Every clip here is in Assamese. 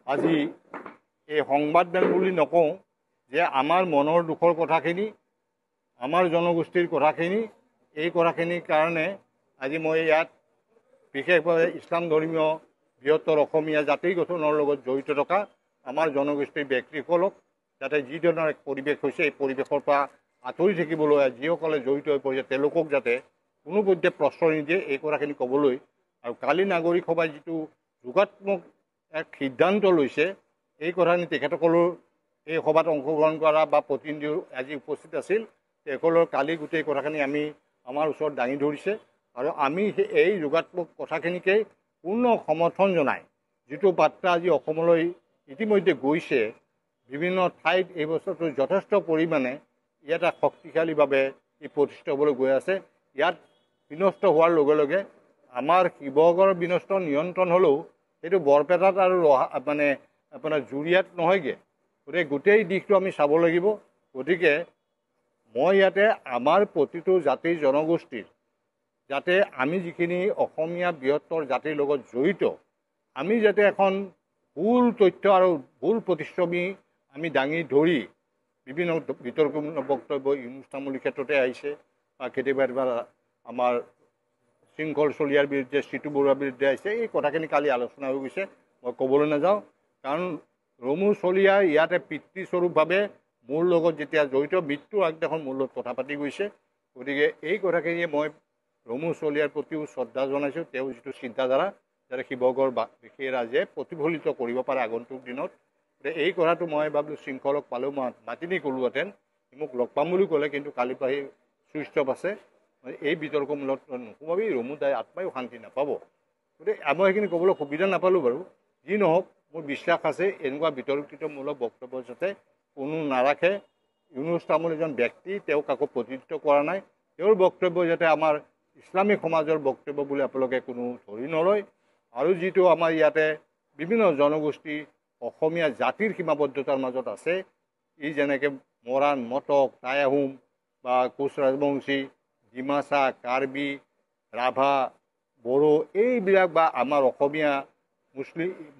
আজি এই সংবাদদান বুলি নকওঁ যে আমাৰ মনৰ দুখৰ কথাখিনি আমাৰ জনগোষ্ঠীৰ কথাখিনি এই কথাখিনিৰ কাৰণে আজি মই ইয়াত বিশেষভাৱে ইছলাম ধৰ্মীয় বৃহত্তৰ অসমীয়া জাতি গঠনৰ লগত জড়িত থকা আমাৰ জনগোষ্ঠীৰ ব্যক্তিসকলক যাতে যি ধৰণৰ এক পৰিৱেশ হৈছে এই পৰিৱেশৰ পৰা আঁতৰি থাকিবলৈ যিসকলে জড়িত হৈ পৰিছে তেওঁলোকক যাতে কোনো পধ্যে প্ৰশ্ৰয় নিদিয়ে এই কথাখিনি ক'বলৈ আৰু কালি নাগৰিক সভাই যিটো যোগাত্মক এক সিদ্ধান্ত লৈছে এই কথাখিনি তেখেতসকলৰ এই সভাত অংশগ্ৰহণ কৰা বা প্ৰতিনিধি আজি উপস্থিত আছিল তেওঁলোকৰ কালি গোটেই কথাখিনি আমি আমাৰ ওচৰত দাঙি ধৰিছে আৰু আমি এই যোগাত্মক কথাখিনিকে পূৰ্ণ সমৰ্থন জনাই যিটো বাৰ্তা আজি অসমলৈ ইতিমধ্যে গৈছে বিভিন্ন ঠাইত এই বছৰটো যথেষ্ট পৰিমাণে ইয়াত শক্তিশালীভাৱে ই প্ৰতিষ্ঠিত হ'বলৈ গৈ আছে ইয়াত বিনষ্ট হোৱাৰ লগে লগে আমাৰ শিৱসাগৰ বিনষ্ট নিয়ন্ত্ৰণ হ'লেও সেইটো বৰপেটাত আৰু মানে আপোনাৰ জুৰিয়াত নহয়গৈ গতিকে গোটেই দিশটো আমি চাব লাগিব গতিকে মই ইয়াতে আমাৰ প্ৰতিটো জাতিৰ জনগোষ্ঠীৰ যাতে আমি যিখিনি অসমীয়া বৃহত্তৰ জাতিৰ লগত জড়িত আমি যাতে এখন ভুল তথ্য আৰু ভুল প্ৰতিচ্ছবি আমি দাঙি ধৰি বিভিন্ন বিতৰ্কমূলক বক্তব্য ইউনুছ তামুলীৰ ক্ষেত্ৰতে আহিছে বা কেতিয়াবা আমাৰ শৃংখল চলিয়াৰ বিৰুদ্ধে চিটু বৰুৱাৰ বিৰুদ্ধে আহিছে এই কথাখিনি কালি আলোচনা হৈ গৈছে মই ক'বলৈ নাযাওঁ কাৰণ ৰমু চলিয়া ইয়াতে পিতৃস্বৰূপভাৱে মোৰ লগত যেতিয়া জড়িত মৃত্যুৰ আগদিনাখন মোৰ লগত কথা পাতি গৈছে গতিকে এই কথাখিনিয়ে মই ৰমু চলিয়াৰ প্ৰতিও শ্ৰদ্ধা জনাইছোঁ তেওঁৰ যিটো চিন্তাধাৰা যাতে শিৱসাগৰবাসীয়ে ৰাইজে প্ৰতিফলিত কৰিব পাৰে আগন্তুক দিনত গতিকে এই কথাটো মই ভাবিলোঁ শৃংখলক পালেও মই মাতি নি ক'লোহেঁতেন মোক লগ পাম বুলি ক'লে কিন্তু কালিৰ পৰা সেই চুইচ অফ আছে এই বিতৰ্কমূলক নোসোমাবি ৰমু দাই আত্মায়ো শান্তি নাপাব গতিকে মই সেইখিনি ক'বলৈ সুবিধা নাপালোঁ বাৰু যি নহওক মোৰ বিশ্বাস আছে এনেকুৱা বিতৰ্কিতমূলক বক্তব্য যাতে কোনো নাৰাখে ইউনুছ তামুল এজন ব্যক্তি তেওঁ কাকো প্ৰতিনিধিত্ব কৰা নাই তেওঁৰ বক্তব্য যাতে আমাৰ ইছলামিক সমাজৰ বক্তব্য বুলি আপোনালোকে কোনো ধৰি নলয় আৰু যিটো আমাৰ ইয়াতে বিভিন্ন জনগোষ্ঠী অসমীয়া জাতিৰ সীমাবদ্ধতাৰ মাজত আছে ই যেনেকৈ মৰাণ মটক টাই আহোম বা কোচ ৰাজবংশী ডিমাচা কাৰ্বি ৰাভা বড়ো এইবিলাক বা আমাৰ অসমীয়া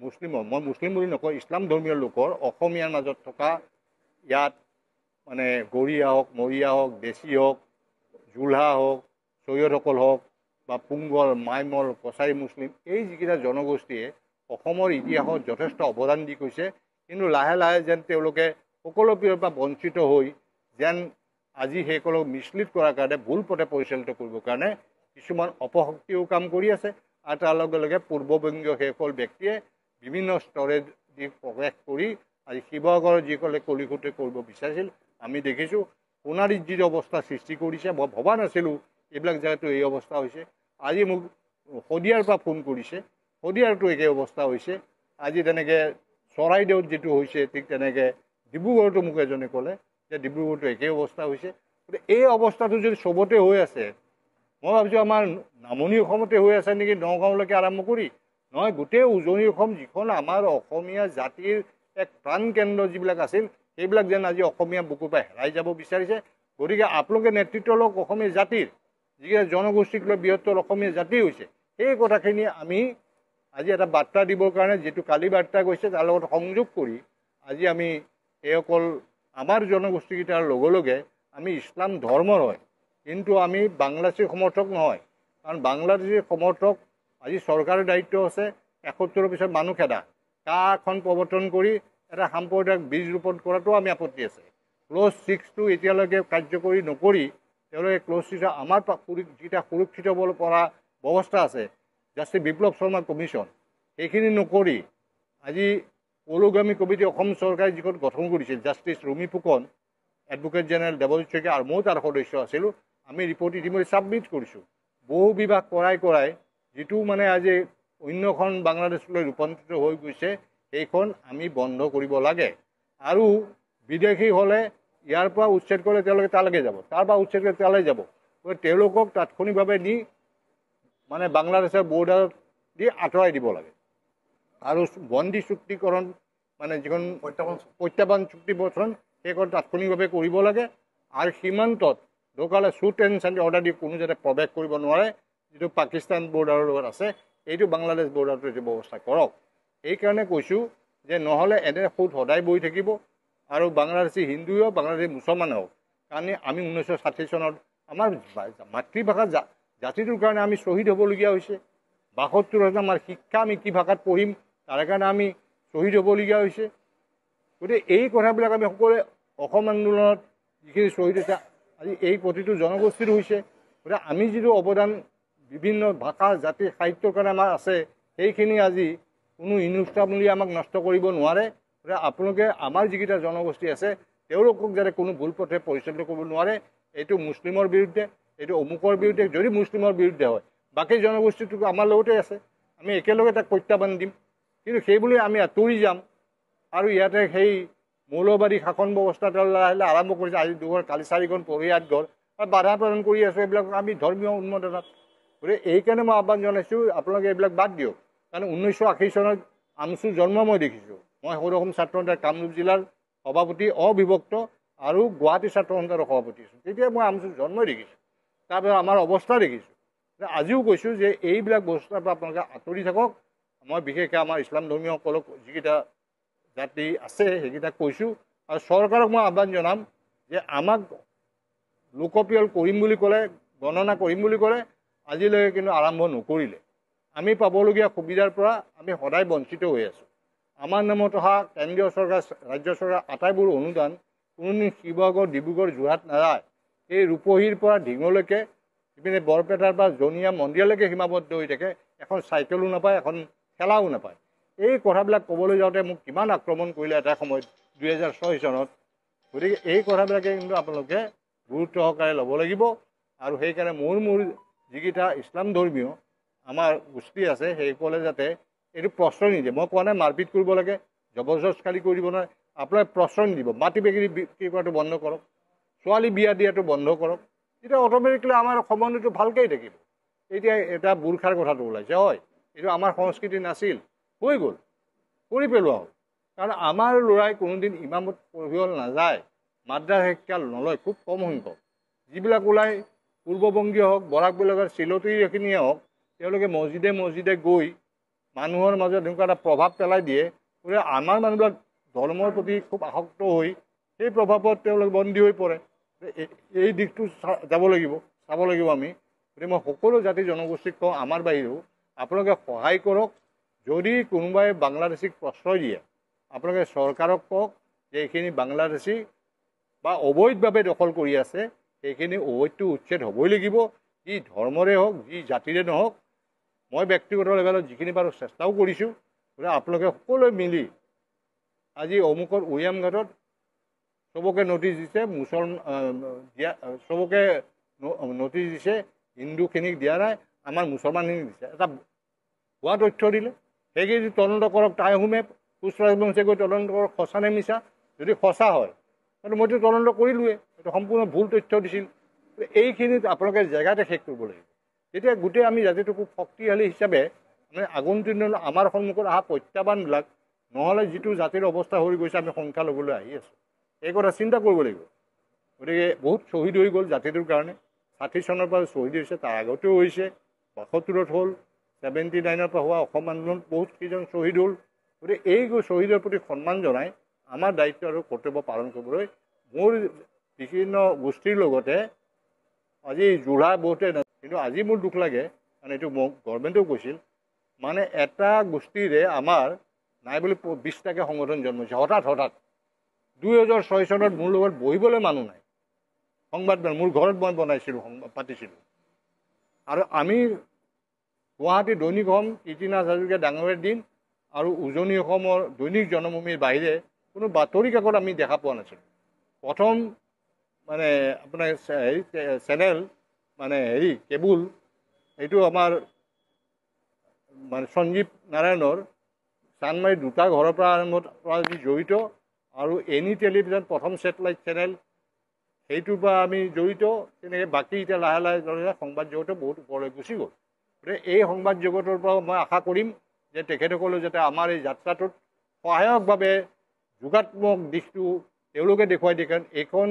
মুছলিমৰ মই মুছলিম বুলি নকওঁ ইছলাম ধৰ্মীয় লোকৰ অসমীয়াৰ মাজত থকা ইয়াত মানে গৰীয়া হওক মৰিয়া হওক দেশী হওক জোলহা হওক চৈয়দসকল হওক বা পুংগল মাইমল কছাৰী মুছলিম এই যিকেইটা জনগোষ্ঠীয়ে অসমৰ ইতিহাসত যথেষ্ট অৱদান দি গৈছে কিন্তু লাহে লাহে যেন তেওঁলোকে সকলো পিনৰ পৰা বঞ্চিত হৈ যেন আজি সেইসকলক মিছলিড কৰাৰ কাৰণে ভুল পথে পৰিচালিত কৰিবৰ কাৰণে কিছুমান অপশক্তিও কাম কৰি আছে আৰু তাৰ লগে লগে পূৰ্ববংগীয় সেইসকল ব্যক্তিয়ে বিভিন্ন স্তৰে দি প্ৰৱেশ কৰি আজি শিৱসাগৰৰ যিসকলে কলিকতে কৰিব বিচাৰিছিল আমি দেখিছোঁ সোণাৰীত যি অৱস্থা সৃষ্টি কৰিছে মই ভবা নাছিলোঁ এইবিলাক জেগাতো এই অৱস্থা হৈছে আজি মোক শদিয়াৰ পৰা ফোন কৰিছে শদিয়াৰতো একে অৱস্থা হৈছে আজি তেনেকৈ চৰাইদেউত যিটো হৈছে ঠিক তেনেকৈ ডিব্ৰুগড়তো মোক এজনে ক'লে যে ডিব্ৰুগড়তো একেই অৱস্থা হৈছে গতিকে এই অৱস্থাটো যদি চবতে হৈ আছে মই ভাবিছোঁ আমাৰ নামনি অসমতে হৈ আছে নেকি নগাঁৱলৈকে আৰম্ভ কৰি নহয় গোটেই উজনি অসম যিখন আমাৰ অসমীয়া জাতিৰ এক প্ৰাণকেন্দ্ৰ যিবিলাক আছিল সেইবিলাক যেন আজি অসমীয়া বুকুৰ পৰা হেৰাই যাব বিচাৰিছে গতিকে আপোনালোকে নেতৃত্ব লওক অসমীয়া জাতিৰ যিকেইটা জনগোষ্ঠীক লৈ বৃহত্তৰ অসমীয়া জাতি হৈছে সেই কথাখিনি আমি আজি এটা বাৰ্তা দিবৰ কাৰণে যিটো কালি বাৰ্তা গৈছে তাৰ লগত সংযোগ কৰি আজি আমি এইসকল আমাৰ জনগোষ্ঠীকেইটাৰ লগে লগে আমি ইছলাম ধৰ্মৰ হয় কিন্তু আমি বাংলাদেশীৰ সমৰ্থক নহয় কাৰণ বাংলাদেশীৰ সমৰ্থক আজি চৰকাৰৰ দায়িত্ব আছে ৭১ পিছত মানুহ খেদা কাখন প্ৰৱৰ্তন কৰি এটা সাম্প্ৰদায়িক বীজ ৰোপণ কৰাটো আমি আপত্তি আছে ক্ল'জ 6টো এতিয়ালৈকে কাৰ্যকৰী নকৰি তেওঁলোকে ক্ল'জ 6 আমাৰ যিটা সুৰক্ষিত হ'ব পৰা ব্যৱস্থা আছে জাষ্টিছ বিপ্লৱ শৰ্মা কমিশ্যন সেইখিনি নকৰি আজি পৌৰগামী কমিটি অসম চৰকাৰে যিখন গঠন কৰিছিল justice Rumi Phukan advocate general Debajit Saikia আৰু ময়ো তাৰ সদস্য আছিলোঁ আমি ৰিপৰ্ট ইতিমধ্যে ছাবমিট কৰিছোঁ বহু বিভাগ কৰাই যিটো মানে আজি অন্যখন বাংলাদেশলৈ ৰূপান্তৰিত হৈ গৈছে সেইখন আমি বন্ধ কৰিব লাগে আৰু বিদেশী হ'লে ইয়াৰ পৰা উচ্ছেদ কৰিলে তেওঁলোকে তালৈকে যাব তাৰ পৰা উচ্ছেদ কৰি তালৈ যাব গতিকে তেওঁলোকক তাৎক্ষণিকভাৱে নি মানে বাংলাদেশৰ বৰ্ডাৰত দি আঁতৰাই দিব লাগে আৰু বন্দী চুক্তিকৰণ মানে যিখন প্ৰত্যাহ্বান চুক্তিবচন সেইখন তাৎক্ষণিকভাৱে কৰিব লাগে আৰু সীমান্তত লোকালে শ্বুট এণ্ড চেণ্ড অৰ্ডাৰ দি কোনো যাতে প্ৰৱেশ কৰিব নোৱাৰে যিটো পাকিস্তান বৰ্ডাৰৰ লগত আছে এইটো বাংলাদেশ বৰ্ডাৰটো এইটো ব্যৱস্থা কৰক এইকাৰণে কৈছোঁ যে নহ'লে এনে সুদ সদায় বহি থাকিব আৰু বাংলাদেশী হিন্দুৱে হওক বাংলাদেশী মুছলমানে হওক কাৰণে আমি 1960 চনত আমাৰ মাতৃভাষা জাতিটোৰ কাৰণে আমি শ্বহীদ হ'বলগীয়া হৈছে 72 আমাৰ শিক্ষা আমি কি ভাষাত পঢ়িম তাৰ কাৰণে আমি শ্বহীদ হ'বলগীয়া হৈছে গতিকে এই কথাবিলাক আমি সকলোৱে অসম আন্দোলনত যিখিনি শ্বহীদ হৈছে আজি এই প্ৰতিটো জনগোষ্ঠীৰ হৈছে গতিকে আমি যিটো অৱদান বিভিন্ন ভাষা জাতি সাহিত্যৰ কাৰণে আমাৰ আছে সেইখিনি আজি কোনো ইনুষ্ঠামূলীয়ে আমাক নষ্ট কৰিব নোৱাৰে গতিকে আপোনালোকে আমাৰ যিকেইটা জনগোষ্ঠী আছে তেওঁলোকক যাতে কোনো ভুল পথে পৰিচালিত কৰিব নোৱাৰে এইটো মুছলিমৰ বিৰুদ্ধে এইটো অমুকৰ বিৰুদ্ধে যদি মুছলিমৰ বিৰুদ্ধে হয় বাকী জনগোষ্ঠীটো আমাৰ লগতে আছে আমি একেলগে তাক প্ৰত্যাহ্বান দিম কিন্তু সেইবুলি আমি আঁতৰি যাম আৰু ইয়াতে সেই মৌলবাদী শাসন ব্যৱস্থাটো লাহে লাহে আৰম্ভ কৰিছে আজি 2 ঘৰ কালি 4 ঘৰ পঢ়ি 8 ঘৰ আৰু বাধা প্ৰদান কৰি আছোঁ এইবিলাক আমি ধৰ্মীয় উন্মাদনাত গতিকে এইকাৰণে মই আহ্বান জনাইছোঁ আপোনালোকে এইবিলাক বাদ দিয়ক কাৰণ 1980 চনত আমচুৰ জন্ম মই দেখিছোঁ মই সৌৰ অসম ছাত্ৰ সন্থাৰ কামৰূপ জিলাৰ সভাপতি অবিভক্ত আৰু গুৱাহাটী ছাত্ৰ সন্থাৰ সভাপতি আছোঁ তেতিয়া মই আমচুৰ জন্মই দেখিছোঁ তাৰপিছত আমাৰ অৱস্থা দেখিছোঁ আজিও কৈছোঁ যে এইবিলাক বস্তুৰ পৰা আপোনালোকে আঁতৰি থাকক মই বিশেষকৈ আমাৰ ইছলাম ধৰ্মীয়সকলক যিকেইটা জাতি আছে সেইকেইটাক কৈছোঁ আৰু চৰকাৰক মই আহ্বান জনাম যে আমাক লোকপ্ৰিয় কৰিম বুলি ক'লে গণনা কৰিম বুলি ক'লে আজিলৈকে কিন্তু আৰম্ভ নকৰিলে আমি পাবলগীয়া সুবিধাৰ পৰা আমি সদায় বঞ্চিত হৈ আছোঁ আমাৰ নামত অহা কেন্দ্ৰীয় চৰকাৰ ৰাজ্য চৰকাৰ আটাইবোৰ অনুদান কোনোদিন শিৱসাগৰ ডিব্ৰুগড় যোৰহাট নাযায় এই ৰূপহীৰ পৰা ঢিঙলৈকে ইপিনে বৰপেটাৰ পৰা জনিয়া মন্দিৰলৈকে সীমাবদ্ধ হৈ থাকে এখন চাইকেলো নাপায় এখন খেলাও নাপায় এই কথাবিলাক ক'বলৈ যাওঁতে মোক কিমান আক্ৰমণ কৰিলে এটা সময়ত 2006 চনত গতিকে এই কথাবিলাকে কিন্তু আপোনালোকে গুৰুত্ব সহকাৰে ল'ব লাগিব আৰু সেইকাৰণে মোৰ যিকেইটা ইছলাম ধৰ্মীয় আমাৰ গোষ্ঠী আছে সেইসকলে যাতে এইটো প্ৰশ্ৰয় নিদিয়ে মই কোৱা নাই মাৰপিট কৰিব লাগে জবৰদস্তি কৰি দিব নোৱাৰে আপোনালোকে প্ৰশ্ৰয় নিদিব মাটি বিক্ৰী কৰাটো বন্ধ কৰক ছোৱালী বিয়া দিয়াটো বন্ধ কৰক তেতিয়া অট'মেটিকলি আমাৰ সম্বন্ধটো ভালকেই থাকিব এতিয়া এটা বুৰ্খাৰ কথাটো ওলাইছে হয় এইটো আমাৰ সংস্কৃতি নাছিল হৈ গ'ল কৰি পেলোৱা হ'ল কাৰণ আমাৰ ল'ৰাই কোনোদিন ইমামত পঢ়িব নাযায় মাদ্ৰাছা শিক্ষা নলয় খুব কম সংখ্যক যিবিলাক ওলাই পূৰ্ববংগীয় হওক বৰাকবিলাকৰ চিলতিখিনিয়ে হওক তেওঁলোকে মছজিদে গৈ মানুহৰ মাজত এনেকুৱা এটা প্ৰভাৱ পেলাই দিয়ে গতিকে আমাৰ মানুহবিলাক ধৰ্মৰ প্ৰতি খুব আসক্ত হৈ সেই প্ৰভাৱত তেওঁলোক বন্দী হৈ পৰে এই দিশটো চাব লাগিব আমি গতিকে মই সকলো জাতি জনগোষ্ঠীক কওঁ আমাৰ বাহিৰেও আপোনালোকে সহায় কৰক যদি কোনোবাই বাংলাদেশীক প্ৰশ্ৰয় দিয়ে আপোনালোকে চৰকাৰক কওক যে এইখিনি বাংলাদেশী বা অবৈধভাৱে দখল কৰি আছে সেইখিনি অবৈধটো উচ্ছেদ হ'বই লাগিব যি ধৰ্মৰে হওক যি জাতিৰে নহওক মই ব্যক্তিগত লেভেলত যিখিনি পাৰোঁ চেষ্টাও কৰিছোঁ গতিকে আপোনালোকে সকলোৱে মিলি আজি অমুকৰ উৰিয়াম ঘাটত চবকে নটিচ দিছে চবকে নটিচ দিছে হিন্দুখিনিক দিয়া নাই আমাৰ মুছলমানখিনিক দিছে এটা ভুৱা তথ্য দিলে সেইখিনি তদন্ত কৰক তাই আহোমে কোচ ৰাজবংশীয়ে গৈ তদন্ত কৰক সঁচা নে মিছা যদি সঁচা হয় কিন্তু মইতো তদন্ত কৰিলোৱে এইটো সম্পূৰ্ণ ভুল তথ্য দিছিল এইখিনিত আপোনালোকে জেগাতে শেষ কৰিব লাগিব তেতিয়া গোটেই আমি জাতিটো খুব শক্তিশালী হিচাপে মানে আগন্তুক দিনত আমাৰ সন্মুখত অহা প্ৰত্যাহ্বানবিলাক নহ'লে যিটো জাতিৰ অৱস্থা হৈ গৈছে আমি সংখ্যা ল'বলৈ আহি আছোঁ এই কথা চিন্তা কৰিব লাগিব গতিকে বহুত শ্বহীদ হৈ গ'ল জাতিটোৰ কাৰণে 60 চনৰ পৰা শ্বহীদ হৈছে তাৰ আগতেও হৈছে 72ত হ'ল 79ৰ পৰা হোৱা অসম আন্দোলনত বহুত কেইজন শ্বহীদ হ'ল গতিকে এই শ্বহীদৰ প্ৰতি সন্মান জনাই আমাৰ দায়িত্ব আৰু কৰ্তব্য পালন কৰিবলৈ মোৰ বিভিন্ন গোষ্ঠীৰ লগতে আজি যোৰা বহুতে কিন্তু আজি মোৰ দুখ লাগে কাৰণ এইটো মোক গভৰ্ণমেণ্টেও কৈছিল মানে এটা গোষ্ঠীৰে আমাৰ নাই বুলি 20টাকৈ সংগঠন জন্ম হৈছে হঠাৎ 2006 চনত মোৰ লগত বহিবলৈ মানুহ নাই সংবাদ মোৰ ঘৰত মই বনাইছিলোঁ সংবাদ পাতিছিলোঁ আৰু আমি গুৱাহাটী দৈনিক অসম কীৰ্তিনাথ হাজৰিকা ডাঙৰীয়াৰ দিন আৰু উজনি অসমৰ দৈনিক জনমভূমিৰ বাহিৰে কোনো বাতৰি কাকত আমি দেখা পোৱা নাছিলোঁ প্ৰথম মানে আপোনাৰ চেনেল মানে কেবুল এইটো আমাৰ মানে সঞ্জীৱ নাৰায়ণৰ চানমাৰী 2টা ঘৰৰ পৰা আৰম্ভ পৰা যি জড়িত আৰু এনি টেলিভিছন প্ৰথম ছেটেলাইট চেনেল সেইটোৰ পৰা আমি জড়িত তেনেকৈ বাকী এতিয়া লাহে লাহে সংবাদ জগতে বহুত ওপৰলৈ গুচি গ'ল গতিকে এই সংবাদ জগতৰ পৰা মই আশা কৰিম যে তেখেতসকলে যাতে আমাৰ এই যাত্ৰাটোত সহায়কভাৱে যোগাত্মক দিশটো তেওঁলোকে দেখুৱাই দিয়ে কাৰণ এইখন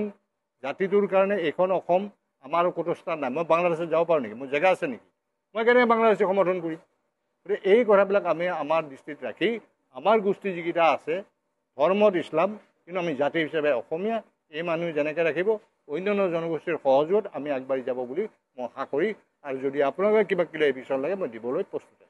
জাতিটোৰ কাৰণে এইখন অসম আমাৰ ক'তো স্থান নাই মই বাংলাদেশত যাব পাৰোঁ নেকি মোৰ জেগা আছে নেকি মই কেনেকৈ বাংলাদেশী সমৰ্থন কৰিম গতিকে এই কথাবিলাক আমি আমাৰ দৃষ্টিত ৰাখি আমাৰ গোষ্ঠী যিকেইটা আছে ধৰ্মত ইছলাম, কিন্তু আমি জাতি হিচাপে অসমীয়া, এই মানুহ যেনেকৈ ৰাখিব অন্যান্য জনগোষ্ঠীৰ সহযোগত আমি আগবাঢ়ি যাব বুলি মই আশা কৰি, আৰু যদি আপোনালোকে কিবা কিবি এপিছন লাগে মই দিবলৈ প্ৰস্তুত।